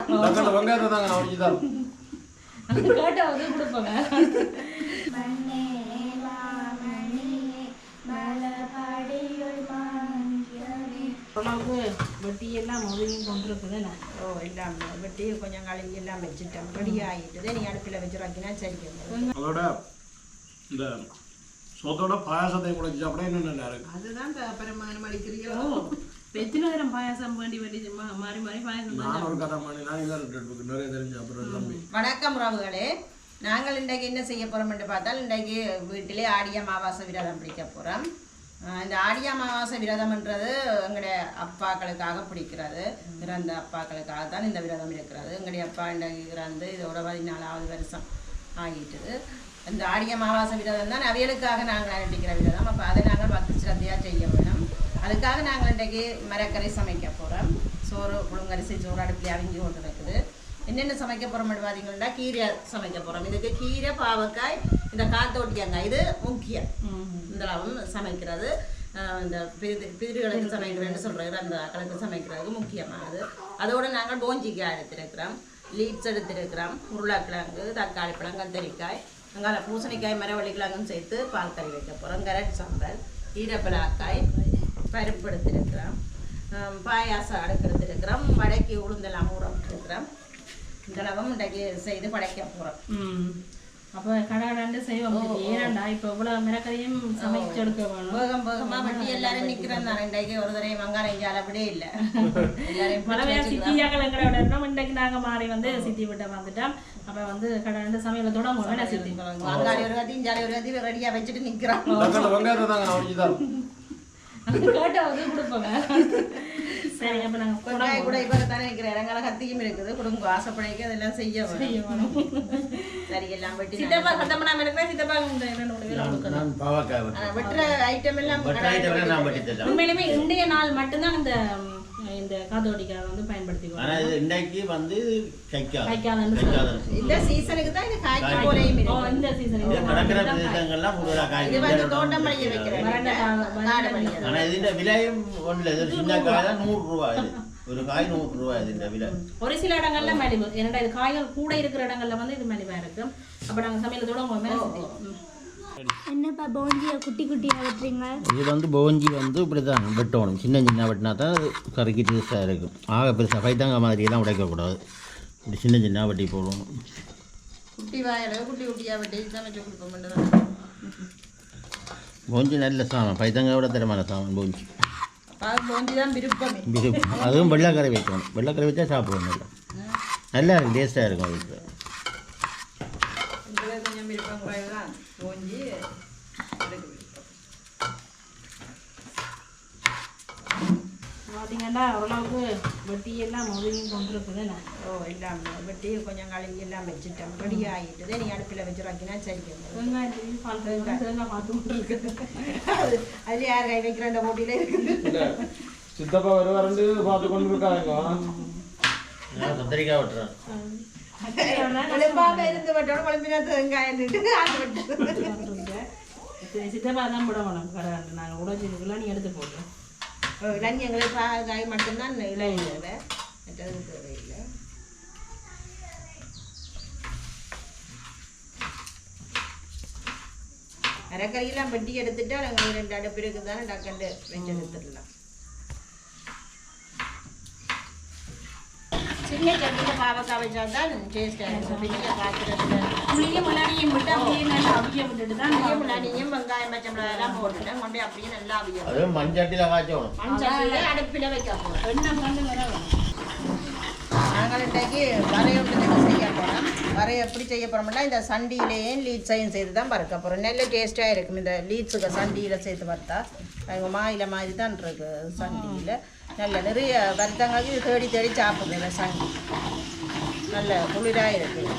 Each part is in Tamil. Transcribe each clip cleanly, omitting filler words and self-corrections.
வெங்காயத்தை தாங்க நான் வச்சுதான் கேட்டாவது கொடுப்பாங்க. உணவுக்கு வெட்டியெல்லாம் முதலையும் கொண்டிருக்குது. ஓ எல்லாம் வெட்டி கொஞ்சம் கழுவி எல்லாம் வச்சுட்டோம். ரெடி ஆகிட்டுது. நீ அடுப்பில் வச்சு வைக்கினா சரி. அதோட இந்த சொத்தோட பாயாசத்தை கூட சாப்பிட இன்னும் நல்லா இருக்கு. அதுதான் பரமானம் அடிக்கிறீங்களோ. எத்தனை நேரம் பாயாசம் வேண்டி மாறி மாறி பாயாசம் நான் ஒரு கதை மாதிரி நான் நிறைய தெரிஞ்சு அப்புறம் தம்பி. வணக்கம் உறவுகளே. நாங்கள் இன்றைக்கு என்ன செய்ய போகிறோம்னு பார்த்தால் இன்றைக்கு வீட்டிலே ஆடி அமாவாசை விரதம் பிடிக்க போகிறோம். இந்த ஆடி அமாவாசை விரதம்ன்றது எங்களுடைய அப்பாக்களுக்காக பிடிக்கிறது. இறந்த அப்பாக்களுக்காக தான் இந்த விரதம் இருக்கிறது. எங்களுடைய அப்பா இன்றைக்கு இறந்து இதோட 14வது வருஷம் ஆகிட்டுது. இந்த ஆடி அமாவாசை விரதம் தான் அவியலுக்காக நாங்கள் அனுப்பிக்கிற விரதம். அப்போ அதை நாங்கள் பக்தி சிரத்தையாக செய்ய வேணும். அதுக்காக நாங்கள் இன்றைக்கு மரக்கறி சமைக்க போகிறோம். சோறு புழுங்கரிசி சோறு அடுப்பில் அவிஞ்சு கொண்டு இருக்குது. என்னென்ன சமைக்க போகிறோம்னு பார்த்தீங்கன்னா கீரை சமைக்க போகிறோம். இதுக்கு கீரை, பாவக்காய், இந்த காத்தோட்டியங்காய் இது முக்கியம். இதெல்லாம் சமைக்கிறது இந்த பிதிர்களுக்கு சமைக்கிறேன்னு சொல்கிறேன். அந்த கலக்கு சமைக்கிறதுக்கு முக்கியமானது. அதோடு நாங்கள் போஞ்சிக்காய் எடுத்திருக்கிறோம், லீட்ஸ் எடுத்திருக்கிறோம், உருளைக்கிழங்கு, தக்காளி பழம், கத்தரிக்காய், அங்கால பூசணிக்காய், மரவள்ளிக்கிழங்கும் சேர்த்து பால் கறி வைக்க போகிறோம். கரட் சாம்பல், ஈரப்பலாக்காய், பருப்பு எடுத்திருக்கிறோம், பாயாசம் அடுக்கெடுத்திருக்கிறோம், வடக்கி உளுந்தெல்லாம் ஊற விட்டுருக்கிறோம். இதெல்லாம் இன்றைக்கு செய்து படைக்க போகிறோம். அப்போ கடாடாண்டு செய்வோம். ஏனண்டா இப்போ இவ்வளோ மிரக்கரையும் சமைச்சு எடுக்க வேணும். வேகமாக வட்டி எல்லாரும் நிற்கிறோம் தான். இன்றைக்கு ஒரு தடவை வெங்காயம் ஜாலப்படியே இல்லை. எல்லாரையும் பலவையாக சித்தியாக்களங்கிற விட இன்றைக்கு நாங்கள் மாறி சித்தி விட்ட வந்துட்டோம். அப்போ கடாண்டு சமையலை தொடங்குவோம். வேணா சித்தி வெங்காயம் ஒரு கத்தி ஜாலி ஒரு கத்தி ரெடியாக வச்சுட்டு நிற்கிறோம். வெங்காயத்தை தாங்க நான் வச்சுதான் கேட்டாவது கொடுப்பாங்க. சரி, அப்போ நாங்கள் வெங்காயம் கூட இப்போ தானே நிற்கிறேன். இடங்கால கத்தியும் இருக்குது. குடும்ப ஆசைப்படைக்கு அதெல்லாம் செய்ய வேணும். சரி, எல்லாம் வெட்டி சித்தப்பா சத்தப்படாமல் இருக்கிறேன். சித்தப்பா வெட்டுற ஐட்டம் எல்லாம் உண்மையிலுமே இன்றைய நாள் மட்டும்தான் இந்த காதோடிக்காக பயன்படுத்திக்குவோம். இன்றைக்கு இந்த சீசனுக்கு தான் இது காய்ச்சி போலையும் இருக்கு. இந்த சீசனுக்கு இது வந்து தோட்டமல்லியை வைக்கிறேன். ஆனா இதுல விலையும் ஒன்றுல சின்ன காய் தான் 100 ரூபாய். ஒரு காய் 100 ரூபாய் இதுல விலை. ஒரு சில இடங்கள்ல மலிவு. ஏன்னா இது காய்கள் கூட இருக்கிற இடங்கள்ல இது மலிவா இருக்கு. அப்ப நாங்க சமையல் தொடங்குவோம். என்னப்பா போஞ்சியை குட்டி குட்டியாக வெட்டுறீங்க? இது போஞ்சி இப்படி தான் வெட்டணும். சின்ன சின்ன வெட்டினா தான் கறிக்கு டேஸ்டாக இருக்கும். ஆக பெருசாக பைத்தாங்க மாதிரியெல்லாம் உடைக்கக்கூடாது. இப்படி சின்ன சின்ன வெட்டி போடணும். குட்டி வாயில் குட்டி குட்டியாக வெட்டி சமைச்சு கொடுப்போம். போஞ்சி நல்ல சாமான். பைத்தாங்க விட தரமான சாமான் போஞ்சி. போஞ்சி தான் விருப்பமே. விருப்பம். அதுவும் வெள்ளைக்கரை வைக்கணும். வெள்ளைக்கரை வச்சா சாப்பிடுவோம். நல்லா இருக்கும், டேஸ்ட்டாக இருக்கும். அதுக்கு கொஞ்சம் விருப்பம் குறைவு தான் போஞ்சி. பார்த்தீங்கன்னா ஓரளவுக்கு வெட்டியெல்லாம் முதலையும் கொண்டிருக்குது. ஓ எல்லாம் வெட்டி கொஞ்சம் கழுவி எல்லாம் வச்சுட்டோம். ரெடி ஆகிட்டுது. நீ அடுப்பில் வச்சு வைக்கினா சரி. வெங்காயத்தையும் தேங்காய் பார்த்து கொண்டிருக்குது. அது யார் கை வைக்கிற அந்த போட்டியில இருக்குது. சித்தப்பா வருவாரு பார்த்து கொண்டு இருக்காங்க. கத்திரிக்காய் வெட்டுறேன். இருந்து வெட்டோட குழம்பினா வெங்காயம் சித்தப்பா தான் விட வேணும். கடை நாங்கள் உடச்சிருக்கலாம். நீ எடுத்து போட்டோம். இளநீ எங்களுக்கு காய் மட்டும்தான் இளநீ தேவை. மற்றது தேவையில்லை. அரைக்கறியெல்லாம் வெட்டி எடுத்துட்டு எங்களுக்கு 2 அடுப்பு இருக்குதானே டக்கண்டு வெஞ்சு எடுத்துடலாம். சின்ன சட்டியில் பாவக்காய் வச்சா தான் டேஸ்டாக இருக்கும். பெரிய பாத்திரத்தில் புளியும் முன்னாடியும் விட்டு அப்படியே நல்லா அவிய விட்டுட்டு தான் முன்னாடியும் வெங்காயம் பச்சை மிளகாய் எல்லாம் போட்டுட்டேன். கொண்டு அப்படியே நல்லா அவிய. அதுவும் மண்சட்டியில் காய்ச்சணும். மண்சட்டியில் அடுப்பில் வைக்க போகிறோம். எண்ணெய் கண்டு வர நாங்கள் இன்றைக்கு வரையோட்டு செய்ய போகிறோம். வரைய எப்படி செய்ய போகிறோம்னா இந்த சண்டியிலேயே லீட்ஸையும் செய்து தான் பறக்க போகிறோம். நல்ல டேஸ்ட்டாக இருக்கும். இந்த லீட்ஸுக்கு சண்டியில் சேர்த்து பார்த்தா எங்கள் மாயில மாதிரி தான் இருக்குது. சண்டியில் நல்ல நிறைய வருத்தங்களுக்கு இது தேடி தேடி சாப்பிடுது. சண்டி நல்ல குளிராக இருக்குது.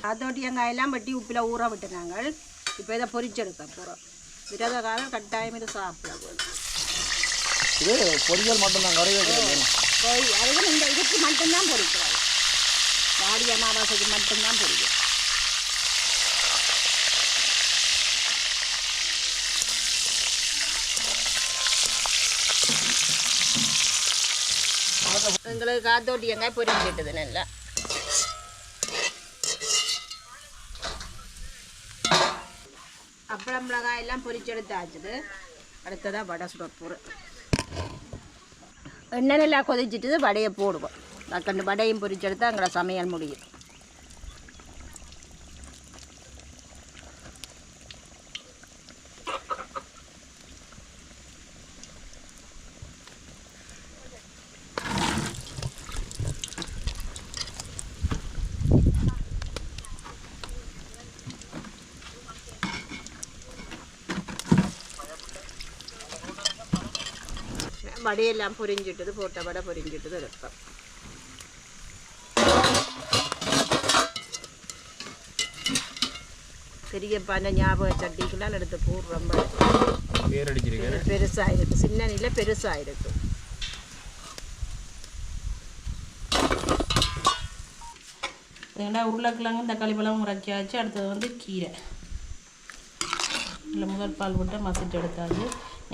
காத்தோட்டி வெங்காயெல்லாம் வெட்டி உப்பில் ஊற விட்டு நாங்கள் இப்போ இதை பொரிச்செடுக்க போகிறோம். விரத காலம் கட்டாயம் இதை சாப்பிட போகிறோம். இது பொரியல் மட்டும்தான் கறி வைக்கிறது. அதுவும் இந்த இதுக்கு மட்டும்தான் பொரிக்கிறது. ஆடி அமாவாசைக்கு மட்டும்தான் பொரிக்கும். எங்களுக்கு காத்தோட்டி எங்காய் பொரிஞ்சிட்டுது நல்லா. அப்பளம் மிளகாய் எல்லாம் பொரிச்செடுத்தாச்சுது. அடுத்ததாக வடை சுட போகிறேன். எண்ணெய் நல்லா கொதிச்சிட்டு வடையை போடுவோம். அக்கண்டு வடையும் பொரிச்செடுத்து அங்கே சமையல் முடியும். வடையெல்லாம் பொரிஞ்சிட்டது, போட்ட வடை பொரிஞ்சிட்டது இருக்கும். பெரிய பாஞ்ச ஞாபக சட்டிக்கெல்லாம் எடுத்து போடுறோம். பெருசாக இருக்கு, சின்ன நில பெருசாக இருக்கு. உருளைக்கிழங்கு தக்காளி பழம் முறைச்சாச்சு. அடுத்தது வந்து கீரை. இல்லை முதல் பால் விட்டு மசிட்டு எடுத்தாச்சு.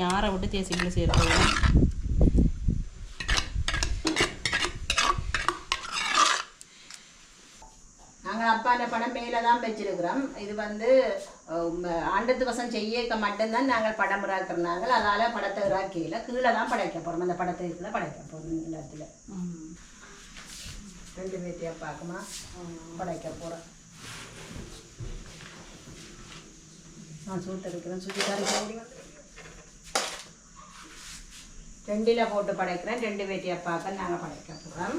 யாரை விட்டு தேசிப்பில் சேர்க்கணும். நாங்கள் அப்பான படம் மேலே தான் வச்சிருக்கிறோம். இது வந்து ஆண்டத்து வசம் செய்ய மட்டும்தான் நாங்கள் படம் இறாக்குறாங்க. அதால் படத்தை இறாக்கையில் கீழே தான் படைக்க போகிறோம். அந்த படத்தை கீழே படைக்க போகிறோம். இந்த இடத்துல 2 பேர்த்தியா பார்க்கமா படைக்க போகிறோம். நான் சூட்டு இருக்கிறேன். சுற்றி 2 போட்டு படைக்கிறேன். 2 பேர்த்தியா பார்க்க நாங்கள் படைக்க போகிறோம்.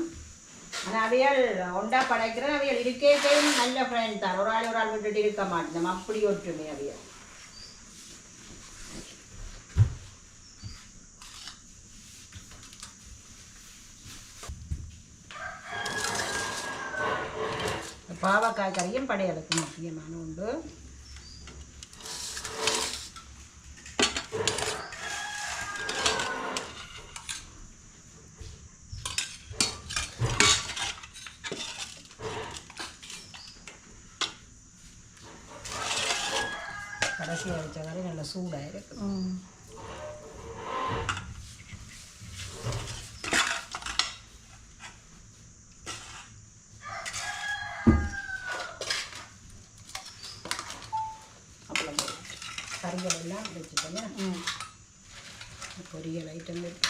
ஆனால் அவையால் ஒண்டா படைக்கிறேன். அவையால் இருக்கையும் நல்ல ஃப்ரெண்ட் தான். ஒரு ஆள் விட்டுட்டு இருக்க மாட்டேன். அப்படி ஒற்றுமை அவையால். பாவக்காய் கறியும் படையலுக்கு முக்கியமான உண்டு. கடைசியாக வச்ச கறி நல்ல சூடாக இருக்கு. கறிகள் எல்லாம் வச்சுட்டோங்க. பொரியல் ஐட்டம் இருக்கு.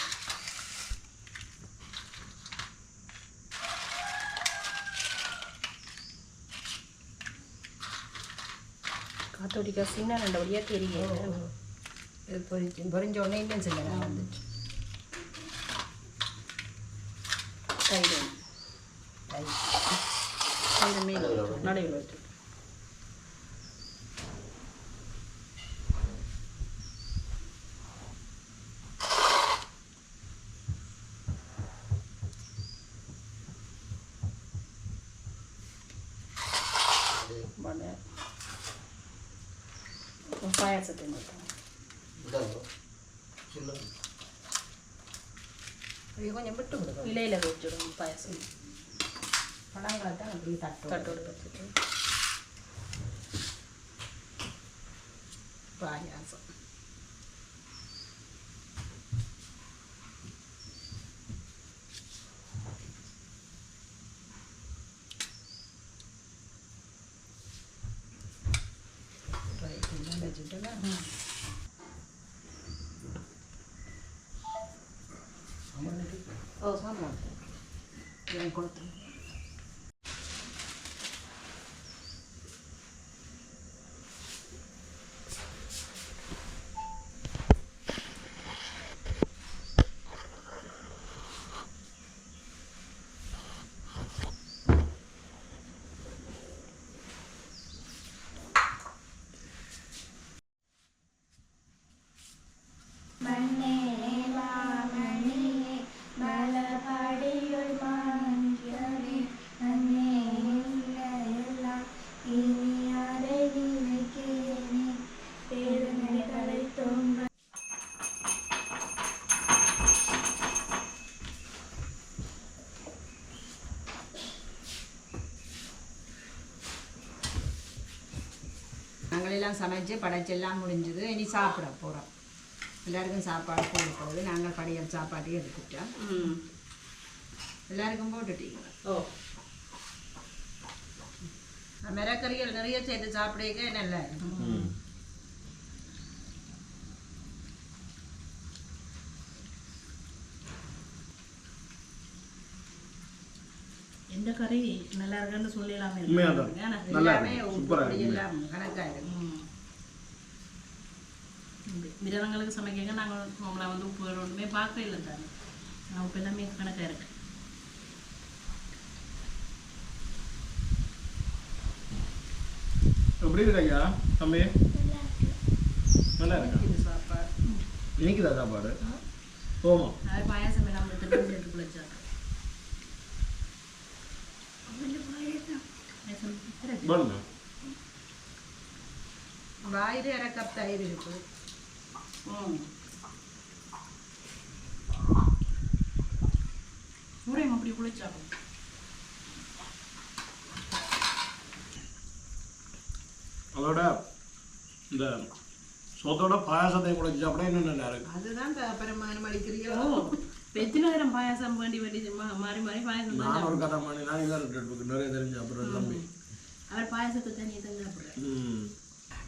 காத்தோடிக்கா சின்ன 2 வழியாக தெரியும். இது பொரிஞ்ச உடனே இன்னும் சின்ன வந்துச்சு. தயிர் மீன் நடுவில் வச்சு பாயாசத்தை கொஞ்சம் விட்டு கொடுக்கும். இலையில் வச்சுடும் பாயாசம். பழங்களை தான் அப்படி தட்டோடு வச்சுட்டு பாயாசம். வச்சுட்டோன்னா சாப்பிடலாம் கொடுத்து மண்ணே வாமணியே மலபடியுள் மாநிலவே சமைச்சு படைச்செல்லாம் முடிஞ்சுது. இனி சாப்பிட போகிறோம். எல்லாருக்கும் சாப்பாடு போடுறது. நாங்கள் படையல் சாப்பாட்டையும் எடுத்துட்டோம். எல்லாருக்கும் போட்டுட்டீங்களா? ஓ மிரக்கறிகள் நிறைய சேர்த்து சாப்பிடுறதுக்கே நல்லா இருக்கும். எந்த கறி நல்லா இருக்குன்னு சொல்லலாமே. உண்மையாக தான் நல்லா எல்லாமே இருக்கு. உப்பு சூப்பராக பொடி இருக்கு. எல்லாம் கணக்காக இருக்கும். விரதங்களுக்கு சமைக்க நாங்கள் அவங்கள வந்து உப்பு ஒன்றுமே பார்க்கவே இல்லை தானே. நான் உப்பு எல்லாமே கணக்காக இருக்கு. எப்படி இருக்கு ஐயா தம்பி? நல்லா இருக்கா? இது சாப்பாடு இன்னைக்குதா சாப்பாடு? ஓமா அது பாயாசம் எல்லாம் எடுத்து சேர்த்து பிழைச்சாங்க. பண்ணுங்க. வாயிறு 1/2 கப் தயிர் இருக்கு. சூரியன் அப்படி பிழைச்சாங்க. அதோட இந்த சொத்தோட பாயாசத்தை கூட சாப்பிட இன்னும் நல்லா இருக்கு. அதுதான் பரமானம் அடிக்கிறீங்களோ. எத்தனை நேரம் பாயாசம் வேண்டி மாறி மாறி பாயாசம் தான் நான் ஒரு கதை பண்ணி நான் இதான் நிறைய தெரிஞ்சு அப்புறம் தம்பி. அவர் பாயாசத்தை தண்ணியை தான் சாப்பிட்றேன்.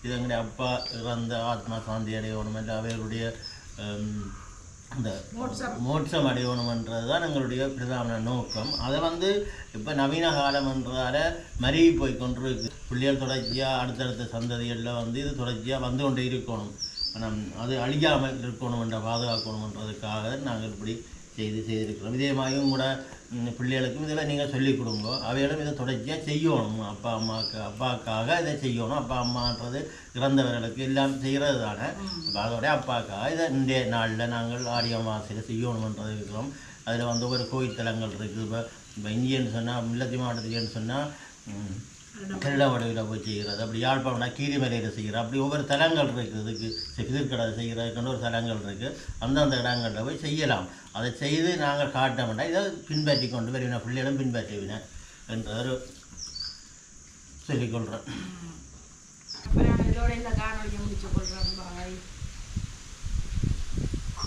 இது எங்களுடைய அப்பா இறந்த ஆத்மா சாந்தி அடையணும் என்ற அவர்களுடைய அந்த மோட்சம் அடையணும்ன்றது தான் எங்களுடைய பிரதான நோக்கம். அதை வந்து இப்போ நவீன காலம் என்றால மருகி போய் கொண்டு இருக்கு. பிள்ளைகள் தொடர்ச்சியாக அடுத்தடுத்த சந்ததிகளில் வந்து இது தொடர்ச்சியாக வந்து கொண்டே இருக்கணும். அது அழியாமல் இருக்கணும் என்ற பாதுகாக்கணுன்றதுக்காக நாங்கள் இப்படி செய்திருக்கிறோம். இதே மாதிரியும் கூட பிள்ளைகளுக்கும் இதில் நீங்கள் சொல்லிக் கொடுங்க. அவைகளும் இதை தொடர்ச்சியாக செய்யணும். அப்பாவுக்காக இதை செய்யணும். அப்பா அம்மான்றது இறந்தவர்களுக்கு எல்லாம் செய்கிறது தானே. அதோட அப்பாவுக்காக இதை இந்த நாளில் நாங்கள் ஆடி அமாவாசையில் செய்யணுன்றது இருக்கிறோம். அதில் வந்து ஒரு கோயில் தலங்கள் இருக்குது. இப்போ இங்கேன்னு சொன்னால் முல்லத்தி மாவட்டத்துலேன்னு சொன்னால் கல்லவடையில் போய் செய்கிறது. அப்படி யாழ்ப்பாணம்னா கீரிமலையில் செய்கிறது. அப்படி ஒவ்வொரு தலங்கள் இருக்குது. இதுக்கு எதிர்கடை செய்கிறதுக்குன்னு ஒரு தலங்கள் இருக்குது. அந்தந்த இடங்களில் போய் செய்யலாம். அதை செய்து நாங்கள் காட்ட மாட்டோம். இதை பின்பற்றி கொண்டு வருவினா பிள்ளைகளும் பின்பற்றுவினேன் என்ற ஒரு சொல்லிக்கொள்கிறேன். அப்புறம் இதோட இந்த காணொலியை முடிச்சு கொள்கிறோம். பாய்.